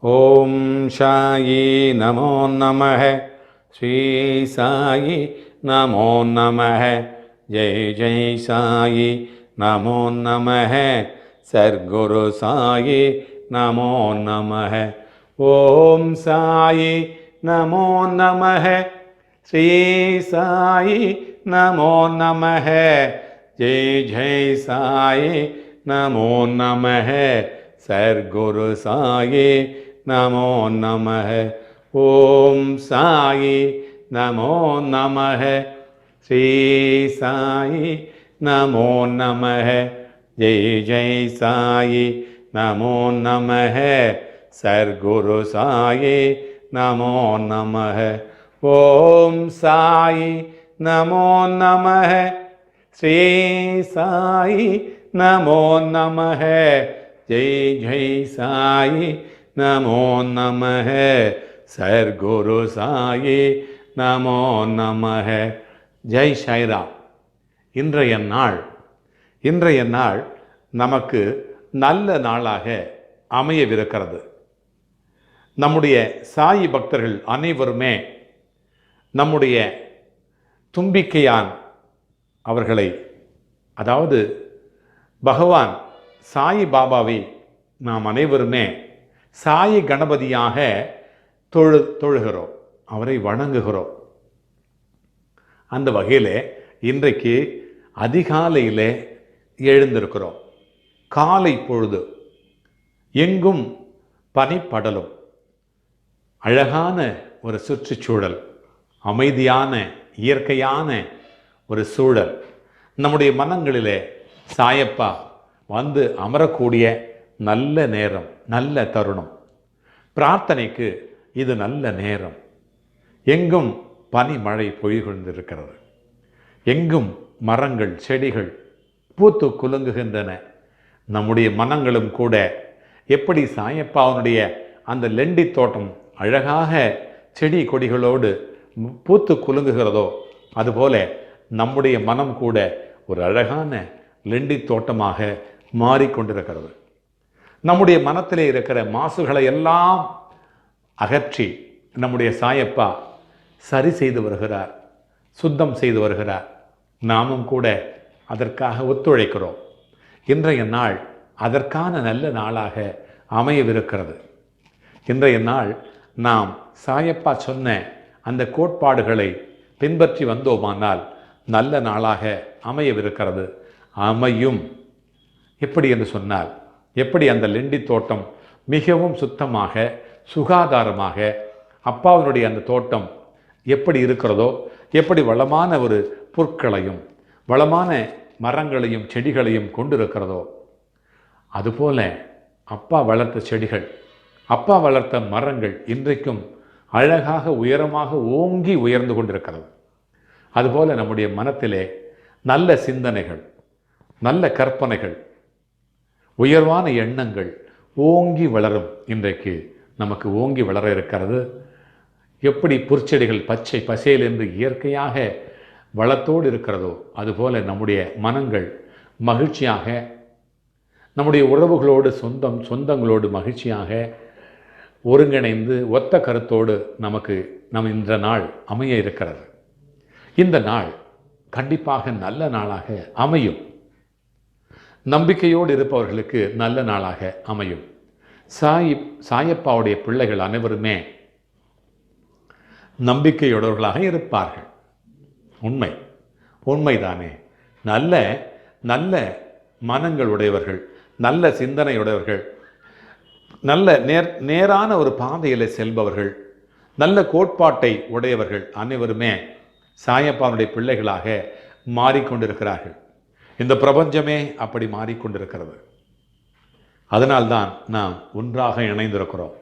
ஓம் சாயி நமோ நமः. ஸ்ரீ சாயி நமோ நமः. ஜெய் ஜெய் சாயி நமோ நமः. சர்க்குரு சாயி நமோ நமः. ஓம் சாயி நமோ நமः. ஸ்ரீ சாயி நமோ நமः. ஜெய் ஜெய் சாயி நமோ நமः. சர்க்குரு சாயி நமோ நமः. ஓம் சாயி நமோ நமः. ஸ்ரீ சாயி நமோ நமः. ஜெய் ஜெய் சாயி நமோ நமः. சர்க்குரு சாயி நமோ நமः. ஓம் சாயி நமோ நமः. ஸ்ரீ சாயி நமோ நமः. ஜெய் ஜெய் சாயி நமோ நமः. சர்க்குரு சாயி நமோ நமः. ஜெய் சாய்ராம். இன்றைய நாள் நமக்கு நல்ல நாளாக அமையவிருக்கிறது. நம்முடைய சாயி பக்தர்கள் அனைவருமே நம்முடைய தும்பிக்கையான் அவர்களை, அதாவது பகவான் சாயி பாபாவை நாம் அனைவருமே சாயி கணபதியாக தொழுகிறோம், அவரை வணங்குகிறோம். அந்த வகையில் இன்றைக்கு அதிகாலையில் எழுந்திருக்கிறோம். காலை பொழுது எங்கும் பனிப்படலும், அழகான ஒரு சுற்றுச்சூழல், அமைதியான இயற்கையான ஒரு சூழல். நம்முடைய மனங்களிலே சாயப்பா வந்து அமரக்கூடிய நல்ல நேரம், நல்ல தருணம். பிரார்த்தனைக்கு இது நல்ல நேரம். எங்கும் பனிமழை பொழிகொண்டிருக்கிறது. எங்கும் மரங்கள் செடிகள் பூத்து குலுங்குகின்றன. நம்முடைய மனங்களும் கூட எப்படி சாயப்பாவனுடைய அந்த லெண்டி தோட்டம் அழகாக செடி கொடிகளோடு பூத்து குலுங்குகிறதோ அதுபோல நம்முடைய மனம் கூட ஒரு அழகான லெண்டி தோட்டமாக மாறிக்கொண்டிருக்கிறது. நம்முடைய மனத்திலே இருக்கிற மாசுகளை எல்லாம் அகற்றி நம்முடைய சாயப்பா சரி செய்து வருகிறார், சுத்தம் செய்து வருகிறார். நாமும் கூட அதற்காக ஒத்துழைக்கிறோம். இன்றைய நாள் அதற்கான நல்ல நாளாக அமையவிருக்கிறது. இன்றைய நாள் நாம் சாயப்பா சொன்ன அந்த கோட்பாடுகளை பின்பற்றி வந்தோமானால் நல்ல நாளாக அமையவிருக்கிறது, அமையும். எப்படி என்று சொன்னால், எப்படி அந்த லெண்டி தோட்டம் மிகவும் சுத்தமாக சுகாதாரமாக அப்பாவினுடைய அந்த தோட்டம் எப்படி இருக்கிறதோ, எப்படி வளமான ஒரு புற்களையும் வளமான மரங்களையும் செடிகளையும் கொண்டிருக்கிறதோ அதுபோல அப்பா வளர்த்த செடிகள், அப்பா வளர்த்த மரங்கள் இன்றைக்கும் அழகாக உயரமாக ஓங்கி உயர்ந்து கொண்டிருக்கிறது. அதுபோல நம்முடைய மனத்திலே நல்ல சிந்தனைகள், நல்ல கற்பனைகள், உயர்வான எண்ணங்கள் ஓங்கி வளரும். இன்றைக்கு நமக்கு ஓங்கி வளர இருக்கிறது. எப்படி புற்செடிகள் பச்சை பசேல் என்று இயற்கையாக வளத்தோடு இருக்கிறதோ அதுபோல நம்முடைய மனங்கள் மகிழ்ச்சியாக, நம்முடைய உறவுகளோடு சொந்தங்களோடு மகிழ்ச்சியாக ஒருங்கிணைந்து ஒத்த கருத்தோடு நம் இந்த நாள் அமைய இருக்கிறது. இந்த நாள் கண்டிப்பாக நல்ல நாளாக அமையும். நம்பிக்கையோடு இருப்பவர்களுக்கு நல்ல நாளாக அமையும். சாயப்பாவுடைய பிள்ளைகள் அனைவருமே நம்பிக்கையுடையவர்களாக இருப்பார்கள். உண்மைதானே? நல்ல நல்ல மனங்களுடையவர்கள், நல்ல சிந்தனையுடையவர்கள், நல்ல நேரான ஒரு பாதையில் செல்பவர்கள், நல்ல கோட்பாட்டை உடையவர்கள் அனைவருமே சாயப்பாவுடைய பிள்ளைகளாக மாறிக்கொண்டிருக்கிறார்கள். இந்த பிரபஞ்சமே அப்படி மாறிக்கொண்டிருக்கிறது. அதனால்தான் நாம் ஒன்றாக இணைந்திருக்கிறோம்.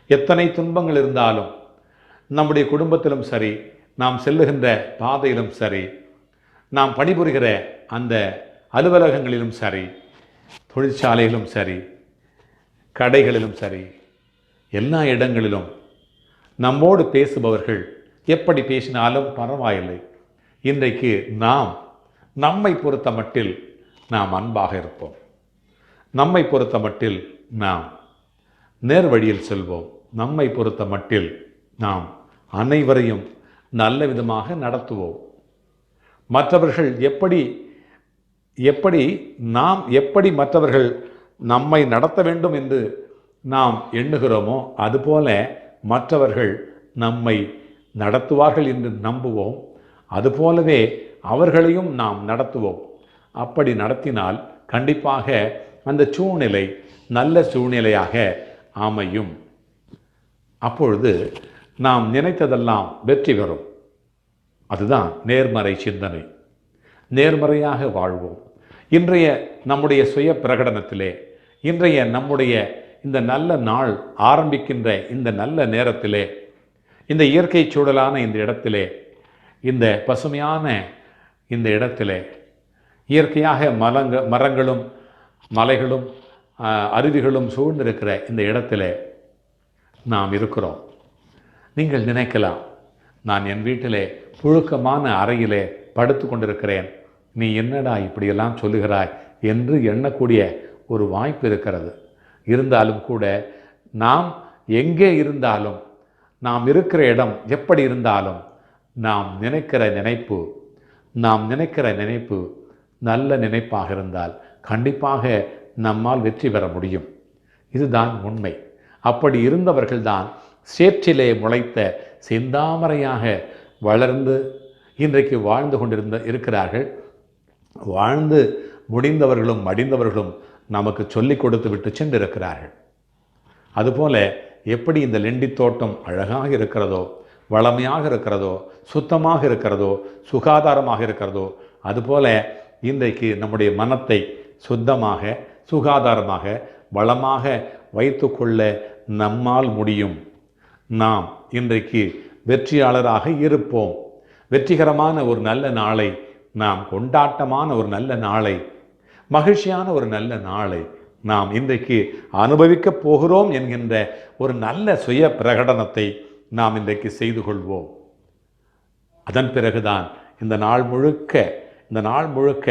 எத்தனை துன்பங்கள் இருந்தாலும் நம்முடைய குடும்பத்திலும் சரி, நாம் செல்லுகின்ற பாதையிலும் சரி, நாம் பணிபுரிகிற அந்த அலுவலகங்களிலும் சரி, தொழிற்சாலையிலும் சரி, கடைகளிலும் சரி, எல்லா இடங்களிலும் நம்மோடு பேசுபவர்கள் எப்படி பேசினாலும் பரவாயில்லை. இன்றைக்கு நம்மை பொறுத்த மட்டில் நாம் அன்பாக இருப்போம். நம்மை பொறுத்த மட்டில் நாம் நேர் வழியில் செல்வோம். நம்மை பொறுத்த மட்டில் நாம் அனைவரையும் நல்ல விதமாக நடத்துவோம். மற்றவர்கள் எப்படி மற்றவர்கள் நம்மை நடத்த வேண்டும் என்று நாம் எண்ணுகிறோமோ அதுபோல மற்றவர்கள் நம்மை நடத்துவார்கள் என்று நம்புவோம். அதுபோலவே அவர்களையும் நாம் நடத்துவோம். அப்படி நடத்தினால் கண்டிப்பாக அந்த சூழ்நிலை நல்ல சூழ்நிலையாக அமையும். அப்பொழுது நாம் நினைத்ததெல்லாம் வெற்றி பெறும். அதுதான் நேர்மறை சிந்தனை. நேர்மறையாக வாழ்வோம். இன்றைய நம்முடைய சுய பிரகடனத்திலே, இன்றைய நம்முடைய இந்த நல்ல நாள் ஆரம்பிக்கின்ற இந்த நல்ல நேரத்திலே, இந்த இயற்கை சூழலான இந்த இடத்திலே, இந்த பசுமையான இந்த இடத்திலே, இயற்கையாக மரங்களும் மலைகளும் அருவிகளும் சூழ்ந்திருக்கிற இந்த இடத்திலே நாம் இருக்கிறோம். நீங்கள் நினைக்கலாம், நான் என் வீட்டிலே புழுக்கமான அறையிலே படுத்து கொண்டிருக்கிறேன், நீ என்னடா இப்படியெல்லாம் சொல்லுகிறாய் என்று எண்ணக்கூடிய ஒரு வாய்ப்பு இருக்கிறது. இருந்தாலும் கூட நாம் எங்கே இருந்தாலும், நாம் இருக்கிற இடம் எப்படி இருந்தாலும், நாம் நினைக்கிற நினைப்பு நல்ல நினைப்பாக இருந்தால் கண்டிப்பாக நம்மால் வெற்றி பெற முடியும். இதுதான் உண்மை. அப்படி இருந்தவர்கள்தான் சேற்றிலே முளைத்த செந்தாமரையாக வளர்ந்து இன்றைக்கு வாழ்ந்து இருக்கிறார்கள். வாழ்ந்து முடிந்தவர்களும் மடிந்தவர்களும் நமக்கு சொல்லிக் கொடுத்து விட்டு சென்றிருக்கிறார்கள். அதுபோல எப்படி இந்த லெண்டி தோட்டம் அழகாக இருக்கிறதோ, வளமையாக இருக்கிறதோ, சுத்தமாக இருக்கிறதோ, சுகாதாரமாக இருக்கிறதோ, அதுபோல இன்றைக்கு நம்முடைய மனத்தை சுத்தமாக, சுகாதாரமாக, வளமாக வைத்து கொள்ள நம்மால் முடியும். நாம் இன்றைக்கு வெற்றியாளராக இருப்போம். வெற்றிகரமான ஒரு நல்ல நாளை, நாம் கொண்டாட்டமான ஒரு நல்ல நாளை, மகிழ்ச்சியான ஒரு நல்ல நாளை நாம் இன்றைக்கு அனுபவிக்கப் போகிறோம் என்கின்ற ஒரு நல்ல சுய பிரகடனத்தை நாம் இன்றைக்கு செய்து கொள்வோம். அதன் பிறகுதான் இந்த நாள் முழுக்க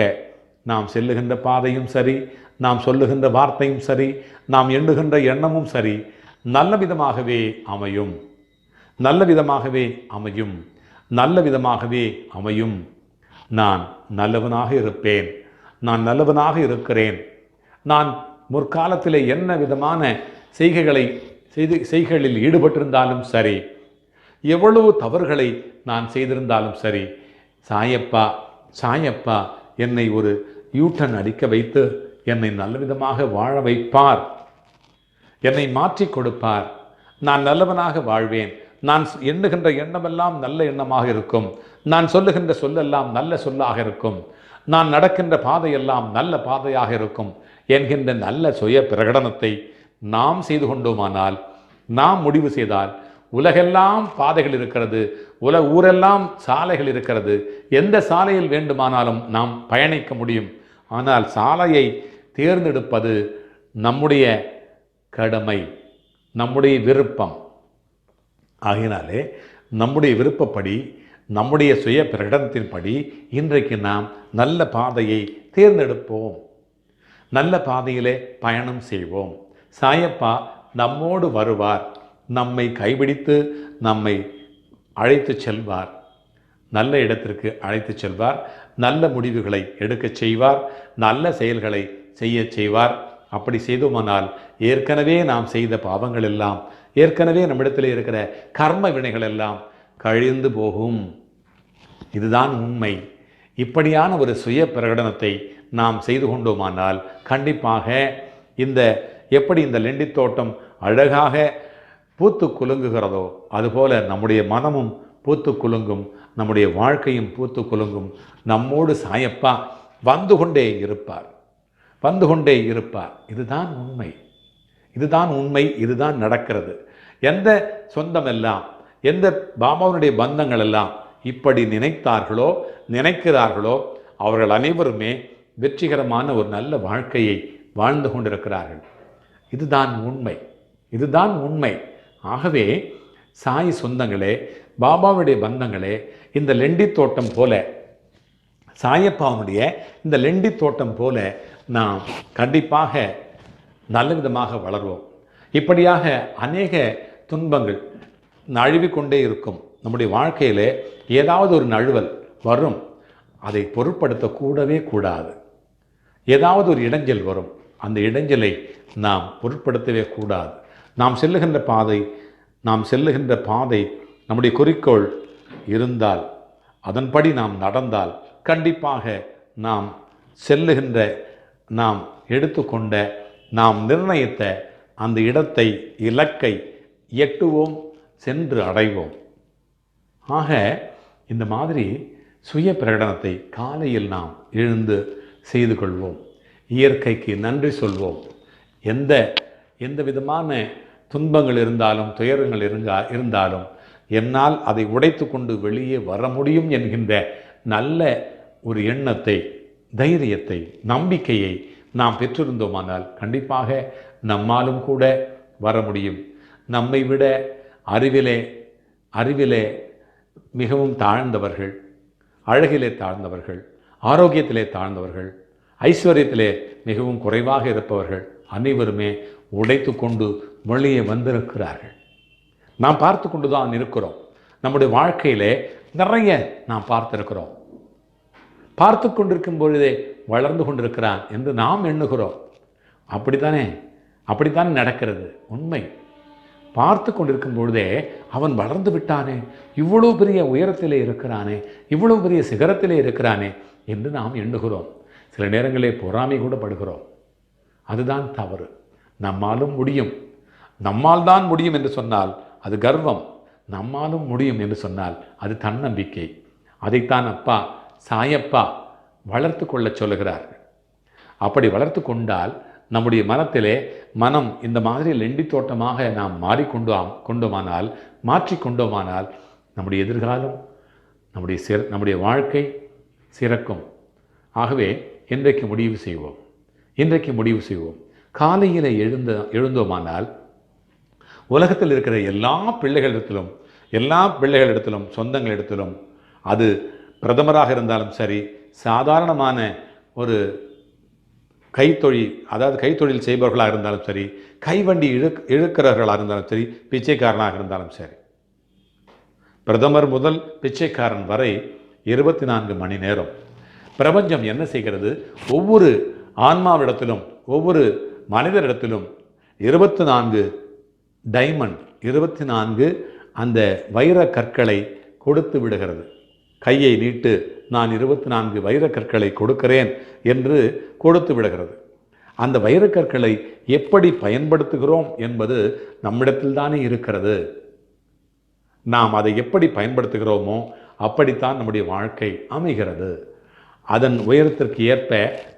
நாம் செல்லுகின்ற பாதையும் சரி, நாம் சொல்லுகின்ற வார்த்தையும் சரி, நாம் எண்ணுகின்ற எண்ணமும் சரி, நல்ல விதமாகவே அமையும். நல்ல விதமாகவே அமையும். நல்ல விதமாகவே அமையும். நான் நல்லவனாக இருப்பேன். நான் நல்லவனாக இருக்கிறேன். நான் முற்காலத்தில் என்ன விதமான செய்கைகளில் ஈடுபட்டிருந்தாலும் சரி, எவ்வளவு தவறுகளை நான் செய்திருந்தாலும் சரி, சாயப்பா என்னை ஒரு யூட்டன் அடிக்க வைத்து என்னை நல்ல விதமாக வாழ வைப்பார், என்னை மாற்றி கொடுப்பார். நான் நல்லவனாக வாழ்வேன். நான் எண்ணுகின்ற எண்ணமெல்லாம் நல்ல எண்ணமாக இருக்கும். நான் சொல்லுகின்ற சொல்லெல்லாம் நல்ல சொல்லாக இருக்கும். நான் நடக்கின்ற பாதையெல்லாம் நல்ல பாதையாக இருக்கும் என்கின்ற நல்ல சுய பிரகடனத்தை நாம் செய்து கொண்டோமானால், நாம் முடிவு செய்தால், உலகெல்லாம் பாதைகள் இருக்கிறது, ஊரெல்லாம் சாலைகள் இருக்கிறது. எந்த சாலையில் வேண்டுமானாலும் நாம் பயணிக்க முடியும். ஆனால் சாலையை தேர்ந்தெடுப்பது நம்முடைய கடமை, நம்முடைய விருப்பம். ஆகினாலே நம்முடைய விருப்பப்படி, நம்முடைய சுய பிரகடனத்தின்படி இன்றைக்கு நாம் நல்ல பாதையை தேர்ந்தெடுப்போம். நல்ல பாதையிலே பயணம் செய்வோம். சாயப்பா நம்மோடு வருவார். நம்மை கைபிடித்து நம்மை அழைத்து செல்வார். நல்ல இடத்திற்கு அழைத்து செல்வார். நல்ல முடிவுகளை எடுக்கச் செய்வார். நல்ல செயல்களை செய்ய செய்வார். அப்படி செய்தோமானால் ஏற்கனவே நாம் செய்த பாவங்கள் எல்லாம், ஏற்கனவே நம்மிடத்தில் இருக்கிற கர்ம வினைகள் எல்லாம் கழிந்து போகும். இதுதான் உண்மை. இப்படியான ஒரு சுய பிரகடனத்தை நாம் செய்து கொண்டோமானால் கண்டிப்பாக எப்படி இந்த லெண்டி தோட்டம் அழகாக பூத்து குலுங்குகிறதோ அதுபோல நம்முடைய மனமும் பூத்து குலுங்கும், நம்முடைய வாழ்க்கையும் பூத்து குலுங்கும். நம்மோடு சாயப்பா வந்து கொண்டே இருப்பார். இதுதான் உண்மை. இதுதான் நடக்கிறது. எந்த சொந்தமெல்லாம், எந்த பாபாவுடைய பந்தங்கள் எல்லாம் இப்படி நினைக்கிறார்களோ அவர்கள் அனைவருமே வெற்றிகரமான ஒரு நல்ல வாழ்க்கையை வாழ்ந்து கொண்டிருக்கிறார்கள். இதுதான் உண்மை. ஆகவே சாய் சொந்தங்களே, பாபாவுடைய பந்தங்களே, இந்த லெண்டி தோட்டம் போல, சாயப்பாவுடைய இந்த லெண்டி தோட்டம் போல நாம் கண்டிப்பாக நல்ல விதமாக வளர்வோம். இப்படியாக அநேக துன்பங்கள் நழுவிக்கொண்டே இருக்கும். நம்முடைய வாழ்க்கையிலே ஏதாவது ஒரு நழுவல் வரும், அதை பொருட்படுத்தக்கூடவே கூடாது. ஏதாவது ஒரு இடைஞ்சல் வரும், அந்த இடைஞ்சலை நாம் பொருட்படுத்தவே கூடாது. நாம் செல்லுகின்ற பாதை நம்முடைய குறிக்கோள் இருந்தால், அதன்படி நாம் நடந்தால், கண்டிப்பாக நாம் செல்லுகின்ற, நாம் எடுத்துக்கொண்ட, நாம் நிர்ணயித்த அந்த இடத்தை, இலக்கை எட்டுவோம், சென்று அடைவோம். ஆக இந்த மாதிரி சுய பிரகடனத்தை காலையில் நாம் எழுந்து செய்து கொள்வோம். இயற்கைக்கு நன்றி சொல்வோம். எந்த விதமான துன்பங்கள் இருந்தாலும், துயரங்கள் இருந்தாலும் என்னால் அதை உடைத்து கொண்டு வெளியே வர முடியும் என்கின்ற நல்ல ஒரு எண்ணத்தை, தைரியத்தை, நம்பிக்கையை நாம் பெற்றிருந்தோமானால் கண்டிப்பாக நம்மாலும் கூட வர முடியும். நம்மை விட அறிவிலே மிகவும் தாழ்ந்தவர்கள், அழகிலே தாழ்ந்தவர்கள், ஆரோக்கியத்திலே தாழ்ந்தவர்கள், ஐஸ்வர்யத்திலே மிகவும் குறைவாக இருப்பவர்கள் அனைவருமே உடைத்து கொண்டு வெளியே வந்திருக்கிறார்கள். நாம் பார்த்து கொண்டு தான் இருக்கிறோம். நம்முடைய வாழ்க்கையிலே நிறைய நாம் பார்த்திருக்கிறோம். பார்த்து கொண்டிருக்கும் பொழுதே வளர்ந்து கொண்டிருக்கிறான் என்று நாம் எண்ணுகிறோம். அப்படித்தானே நடக்கிறது. உண்மை. பார்த்து கொண்டிருக்கும் பொழுதே அவன் வளர்ந்து விட்டானே, இவ்வளோ பெரிய உயரத்திலே இருக்கிறானே, இவ்வளோ பெரிய சிகரத்திலே இருக்கிறானே என்று நாம் எண்ணுகிறோம். சில நேரங்களே பொறாமை கூட படுகிறோம். அதுதான் தவறு. நம்மாலும் முடியும், நம்மால் தான் முடியும் என்று சொன்னால் அது கர்வம். நம்மாலும் முடியும் என்று சொன்னால் அது தன்னம்பிக்கை. அதைத்தான் அப்பா சாயப்பா வளர்த்து கொள்ள சொல்லுகிறார்கள். அப்படி வளர்த்து கொண்டால் நம்முடைய மனம் இந்த மாதிரி லெண்டி தோட்டமாக நாம் மாற்றிக்கொண்டோமானால் நம்முடைய எதிர்காலம், நம்முடைய வாழ்க்கை சிறக்கும். ஆகவே இன்றைக்கு முடிவு செய்வோம். காலையில் எழுந்தோமானால் உலகத்தில் இருக்கிற எல்லா பிள்ளைகளிடத்திலும் சொந்தங்களிடத்திலும், அது பிரதமராக இருந்தாலும் சரி, சாதாரணமான ஒரு கைத்தொழில் செய்பவர்களாக இருந்தாலும் சரி, கைவண்டி இழுக்கிறவர்களாக இருந்தாலும் சரி, பிச்சைக்காரனாக இருந்தாலும் சரி, பிரதமர் முதல் பிச்சைக்காரன் வரை 24 மணி நேரம் பிரபஞ்சம் என்ன செய்கிறது? ஒவ்வொரு ஆன்மாவிடத்திலும், ஒவ்வொரு மனிதரிடத்திலும் 24 டைமண்ட், 24 அந்த வைர கற்களை கொடுத்து விடுகிறது. கையை நீட்டு, நான் 24 வைரக்கற்களை கொடுக்கிறேன் என்று கொடுத்து விடுகிறது. அந்த வைரக்கற்களை எப்படி பயன்படுத்துகிறோம் என்பது நம்மிடத்தில் தானே இருக்கிறது. நாம் அதை எப்படி பயன்படுத்துகிறோமோ அப்படித்தான் நம்முடைய வாழ்க்கை அமைகிறது. அதன் உயரத்திற்கு ஏற்ப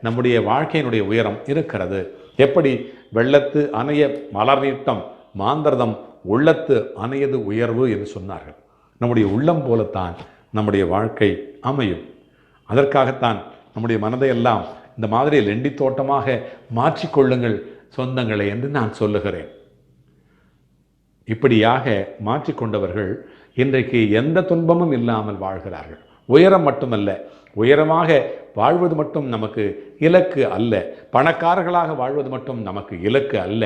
நம்முடைய வாழ்க்கையினுடைய உயரம் இருக்கிறது. எப்படி வெள்ளத்து அணைய மலர் நீட்டம் மாந்தர்தம் உள்ளத்து அணையது உயர்வு என்று சொன்னார்கள். நம்முடைய உள்ளம் போலத்தான் நம்முடைய வாழ்க்கை அமையும். அதற்காகத்தான் நம்முடைய மனதையெல்லாம் இந்த மாதிரி லெண்டி தோட்டமாக மாற்றிக்கொள்ளுங்கள் சொந்தங்களை என்று நான் சொல்லுகிறேன். இப்படியாக மாற்றிக்கொண்டவர்கள் இன்றைக்கு எந்த துன்பமும் இல்லாமல் வாழ்கிறார்கள். உயரம் மட்டுமல்ல, உயரமாக வாழ்வது மட்டும் நமக்கு இலக்கு அல்ல. பணக்காரர்களாக வாழ்வது மட்டும் நமக்கு இலக்கு அல்ல.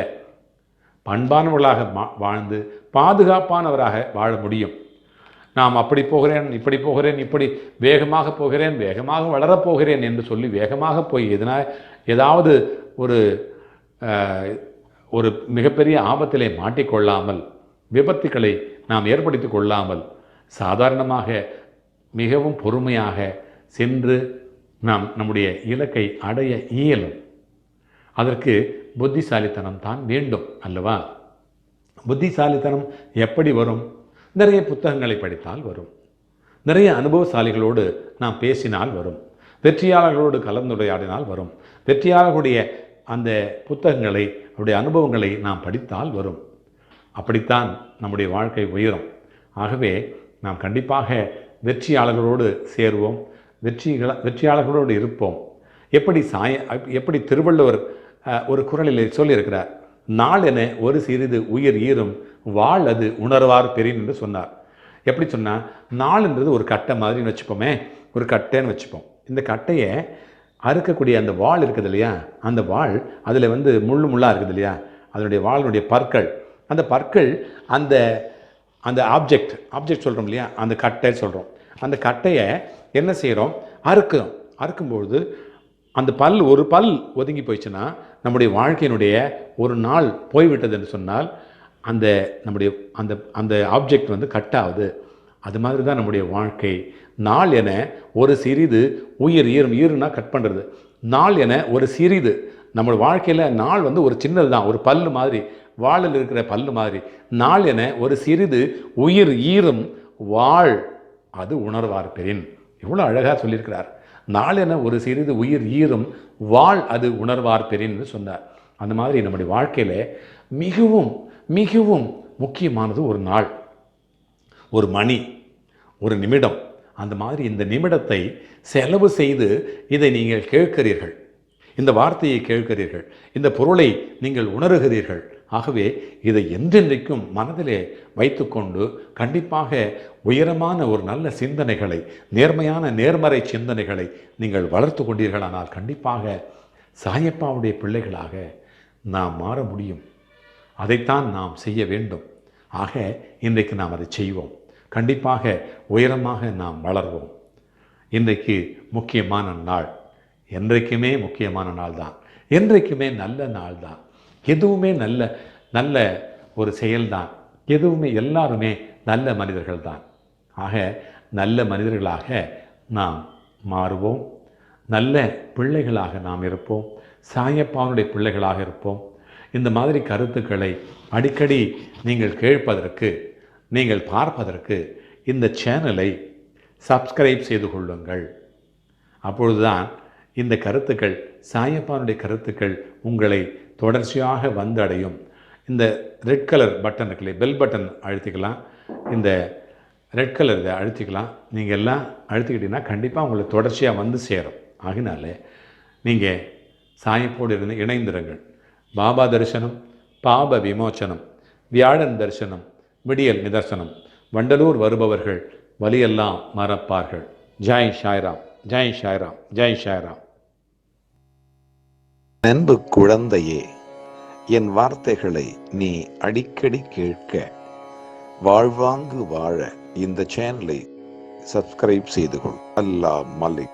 பண்பானவர்களாக வாழ்ந்து பாதுகாப்பானவராக வாழ முடியும். நாம் அப்படி போகிறேன், இப்படி போகிறேன், இப்படி வேகமாக போகிறேன், வேகமாக வளரப்போகிறேன் என்று சொல்லி வேகமாக போய் ஏதாவது ஒரு மிகப்பெரிய ஆபத்திலே மாட்டிக்கொள்ளாமல், விபத்துக்களை நாம் ஏற்படுத்தி கொள்ளாமல், சாதாரணமாக மிகவும் பொறுமையாக சென்று நாம் நம்முடைய இலக்கை அடைய இயலும். அதற்கு புத்திசாலித்தனம் தான் வேண்டும் அல்லவா? புத்திசாலித்தனம் எப்படி வரும்? நிறைய புத்தகங்களை படித்தால் வரும். நிறைய அனுபவசாலிகளோடு நாம் பேசினால் வரும். வெற்றியாளர்களோடு கலந்துரையாடினால் வரும். வெற்றியாளர்களுடைய அந்த புத்தகங்களை, அவருடைய அனுபவங்களை நாம் படித்தால் வரும். அப்படித்தான் நம்முடைய வாழ்க்கை உயரும். ஆகவே நாம் கண்டிப்பாக வெற்றியாளர்களோடு சேருவோம், வெற்றியாளர்களோடு இருப்போம். எப்படி திருவள்ளுவர் ஒரு குறளிலே சொல்லியிருக்கிறார், நாளென ஒரு சிறிது உயிர் ஈரும் வாழ் அது உணர்வார் பெரின் என்று சொன்னார். எப்படி சொன்னால், நாள்ன்றது ஒரு கட்டை மாதிரின்னு வச்சுப்போமே, ஒரு கட்டைன்னு வச்சுப்போம். இந்த கட்டையை அறுக்கக்கூடிய அந்த வாள் இருக்குது இல்லையா, அந்த வாள் அதில் முள்ளாக இருக்குது இல்லையா, அதனுடைய வாளினுடைய பற்கள், அந்த பற்கள் அந்த அந்த ஆப்ஜெக்ட் சொல்கிறோம் இல்லையா, அந்த கட்டை சொல்கிறோம். அந்த கட்டையை என்ன செய்கிறோம், அறுக்கும்பொழுது அந்த ஒரு பல் ஒதுங்கி போயிடுச்சுன்னா நம்முடைய வாழ்க்கையினுடைய ஒரு நாள் போய்விட்டது என்று சொன்னால் அந்த நம்முடைய அந்த அந்த ஆப்ஜெக்ட் வந்து கட் ஆகுது. அது மாதிரி தான் நம்முடைய வாழ்க்கை. நாள் என ஒரு சிறிது உயிர் ஈருனா கட் பண்ணுறது, நாள் என ஒரு சிறிது நம்ம வாழ்க்கையில் நாள் வந்து ஒரு சின்னது தான், ஒரு பல்லு மாதிரி, வாளில் இருக்கிற பல்லு மாதிரி. நாள் என ஒரு சிறிது உயிர் ஈரும் வாழ் அது உணர்வார் பெறின். எவ்வளோ அழகாக சொல்லியிருக்கிறார். நாள் என ஒரு சிறிது உயிர் ஈரும் வாழ் அது உணர்வார் பெறின்னு சொன்னார். அந்த மாதிரி நம்முடைய வாழ்க்கையில் மிகவும் மிகவும் முக்கியமானது ஒரு நாள், ஒரு மணி, ஒரு நிமிடம். அந்த மாதிரி இந்த நிமிடத்தை செலவு செய்து இதை நீங்கள் கேட்கிறீர்கள், இந்த வார்த்தையை கேட்கிறீர்கள், இந்த பொருளை நீங்கள் உணர்கிறீர்கள். ஆகவே இதை என்றென்றைக்கும் மனதிலே வைத்துக்கொண்டு கண்டிப்பாக உயரமான ஒரு நல்ல சிந்தனைகளை, நேர்மறை சிந்தனைகளை நீங்கள் வளர்த்து கொண்டீர்களானால் கண்டிப்பாக சாயப்பாவுடைய பிள்ளைகளாக நாம் மாற முடியும். அதைத்தான் நாம் செய்ய வேண்டும். ஆக இன்றைக்கு நாம் அதை செய்வோம். கண்டிப்பாக உயரமாக நாம் வளர்வோம். இன்றைக்கு முக்கியமான நாள், என்றைக்குமே முக்கியமான நாள் தான், என்றைக்குமே நல்ல நாள் தான். எதுவுமே நல்ல ஒரு செயல்தான், எதுவுமே எல்லாருமே நல்ல மனிதர்கள் தான். ஆக நல்ல மனிதர்களாக நாம் மாறுவோம், நல்ல பிள்ளைகளாக நாம் இருப்போம், சாயப்பாவுடைய பிள்ளைகளாக இருப்போம். இந்த மாதிரி கருத்துக்களை அடிக்கடி நீங்கள் கேட்பதற்கு, நீங்கள் பார்ப்பதற்கு இந்த சேனலை சப்ஸ்கிரைப் செய்து கொள்ளுங்கள். அப்பொழுதுதான் இந்த கருத்துக்கள், சாயப்பானுடைய கருத்துக்கள் உங்களை தொடர்ச்சியாக வந்து அடையும். இந்த ரெட் கலர் பட்டன் இருக்குல்லையே, பெல் பட்டன் அழுத்திக்கலாம், இந்த ரெட் கலர் இதை அழுத்திக்கலாம். நீங்கள் எல்லாம் அழுத்திக்கிட்டீங்கன்னா கண்டிப்பாக உங்களை தொடர்ச்சியாக வந்து சேரும். ஆகினால நீங்கள் சாயப்போடு இணைந்திருங்கள். பாபா தரிசனம், பாப விமோச்சனம், வியாழன் தரிசனம், விடியல் நிதர்சனம். வண்டலூர் வருபவர்கள் வலியெல்லாம் மறப்பார்கள். ஜெய் சாய்ராம், ஜெய் சாய்ராம், ஜெய் சாய்ராம். அன்பு குழந்தையே, என் வார்த்தைகளை நீ அடிக்கடி கேட்க, வாழ்வாங்கு வாழ இந்த சேனலை சப்ஸ்கிரைப் செய்து கொள். அல்லாஹ் மலிக்.